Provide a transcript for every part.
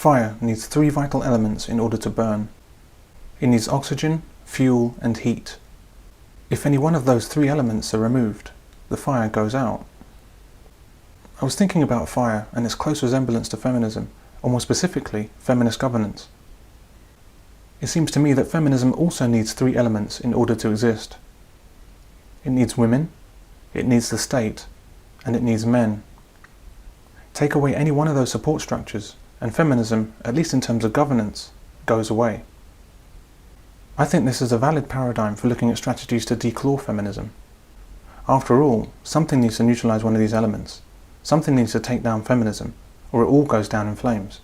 Fire needs three vital elements in order to burn. It needs oxygen, fuel, and heat. If any one of those three elements are removed, the fire goes out. I was thinking about fire and its close resemblance to feminism, or more specifically, feminist governance. It seems to me that feminism also needs three elements in order to exist. It needs women, it needs the state, and it needs men. Take away any one of those support structures, and feminism, at least in terms of governance, goes away. I think this is a valid paradigm for looking at strategies to declaw feminism. After all, something needs to neutralize one of these elements. Something needs to take down feminism, or it all goes down in flames.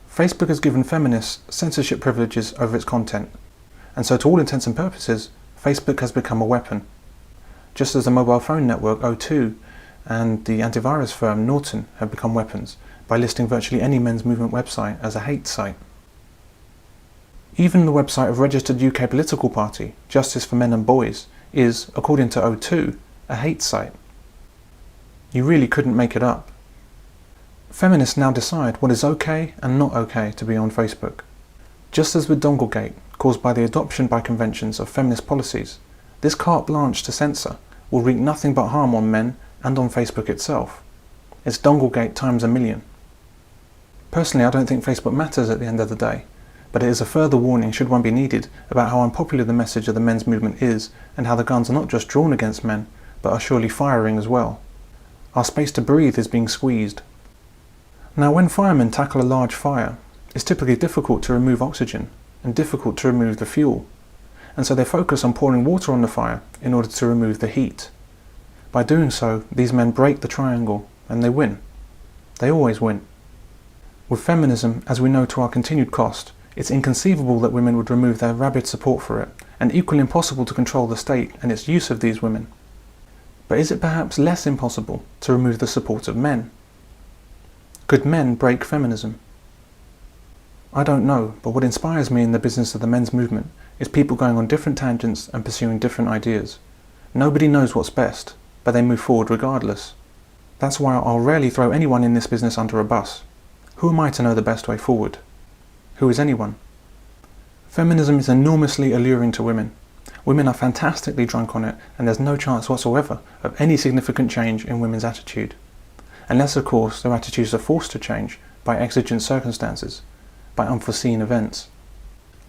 Facebook has given feminists censorship privileges over its content, and so to all intents and purposes, Facebook has become a weapon. Just as the mobile phone network O2 and the antivirus firm Norton have become weapons by listing virtually any men's movement website as a hate site. Even the website of registered UK political party, Justice for Men and Boys, is, according to O2, a hate site. You really couldn't make it up. Feminists now decide what is okay and not okay to be on Facebook. Just as with Donglegate, caused by the adoption by conventions of feminist policies, this carte blanche to censor will wreak nothing but harm on men and on Facebook itself. It's Donglegate times a million. Personally, I don't think Facebook matters at the end of the day, but it is a further warning, should one be needed, about how unpopular the message of the men's movement is and how the guns are not just drawn against men, but are surely firing as well. Our space to breathe is being squeezed. Now, when firemen tackle a large fire, it's typically difficult to remove oxygen and difficult to remove the fuel, and so they focus on pouring water on the fire in order to remove the heat. By doing so, these men break the triangle and they win. They always win. With feminism, as we know to our continued cost, it's inconceivable that women would remove their rabid support for it, and equally impossible to control the state and its use of these women. But is it perhaps less impossible to remove the support of men? Could men break feminism? I don't know, but what inspires me in the business of the men's movement is people going on different tangents and pursuing different ideas. Nobody knows what's best, but they move forward regardless. That's why I'll rarely throw anyone in this business under a bus. Who am I to know the best way forward? Who is anyone? Feminism is enormously alluring to women. Women are fantastically drunk on it, and there's no chance whatsoever of any significant change in women's attitude. Unless, of course, their attitudes are forced to change by exigent circumstances, by unforeseen events.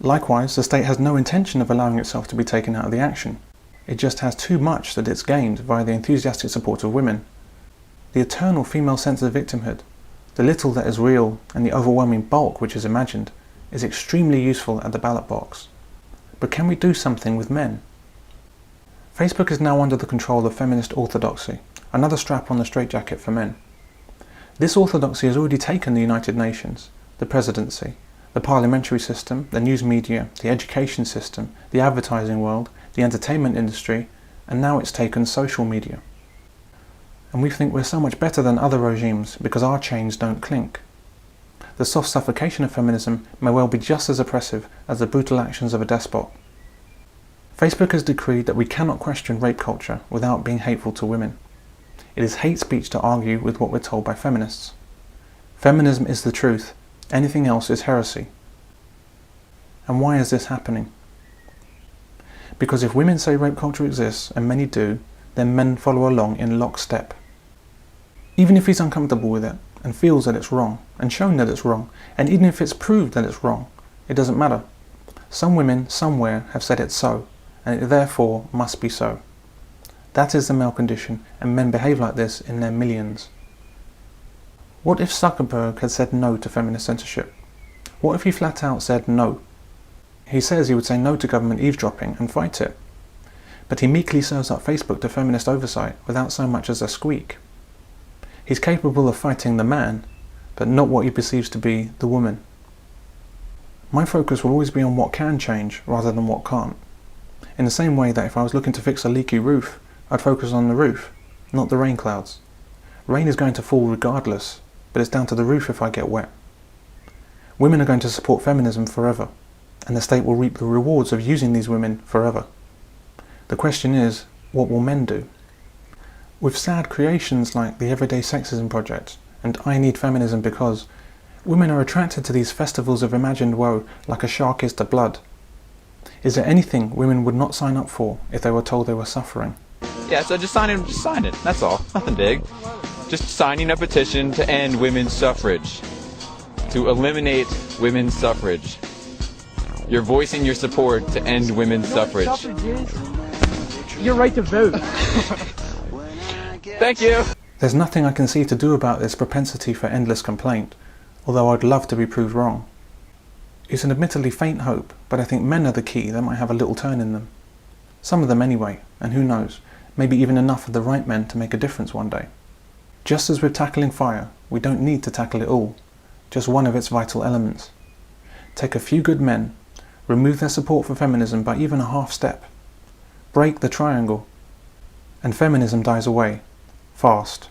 Likewise, the state has no intention of allowing itself to be taken out of the action. It just has too much that it's gained via the enthusiastic support of women. The eternal female sense of victimhood, the little that is real and the overwhelming bulk which is imagined, is extremely useful at the ballot box. But can we do something with men? Facebook is now under the control of feminist orthodoxy, another strap on the straitjacket for men. This orthodoxy has already taken the United Nations, the presidency, the parliamentary system, the news media, the education system, the advertising world, the entertainment industry, and now it's taken social media. And we think we're so much better than other regimes because our chains don't clink. The soft suffocation of feminism may well be just as oppressive as the brutal actions of a despot. Facebook has decreed that we cannot question rape culture without being hateful to women. It is hate speech to argue with what we're told by feminists. Feminism is the truth, anything else is heresy. And why is this happening? Because if women say rape culture exists, and many do, then men follow along in lockstep. Even if he's uncomfortable with it, and feels that it's wrong, and shown that it's wrong, and even if it's proved that it's wrong, it doesn't matter. Some women, somewhere, have said it's so, and it therefore must be so. That is the male condition, and men behave like this in their millions. What if Zuckerberg had said no to feminist censorship? What if he flat out said no? He says he would say no to government eavesdropping and fight it. But he meekly serves up Facebook to feminist oversight without so much as a squeak. He's capable of fighting the man, but not what he perceives to be the woman. My focus will always be on what can change rather than what can't. In the same way that if I was looking to fix a leaky roof, I'd focus on the roof, not the rain clouds. Rain is going to fall regardless, but it's down to the roof if I get wet. Women are going to support feminism forever, and the state will reap the rewards of using these women forever. The question is, what will men do? With sad creations like the Everyday Sexism Project and I Need Feminism Because, Women are attracted to these festivals of imagined woe like a shark is to blood. Is there anything women would not sign up for if they were told they were suffering? Yeah, so just sign it, that's all. Nothing big. Just signing a petition to end women's suffrage. To eliminate women's suffrage. You're voicing your support to end women's suffrage. Your right to vote. Thank you! There's nothing I can see to do about this propensity for endless complaint, although I'd love to be proved wrong. It's an admittedly faint hope, but I think men are the key that might have a little turn in them. Some of them anyway, and who knows, maybe even enough of the right men to make a difference one day. Just as with tackling fire, we don't need to tackle it all, just one of its vital elements. Take a few good men, remove their support for feminism by even a half step, break the triangle, and feminism dies away, fast.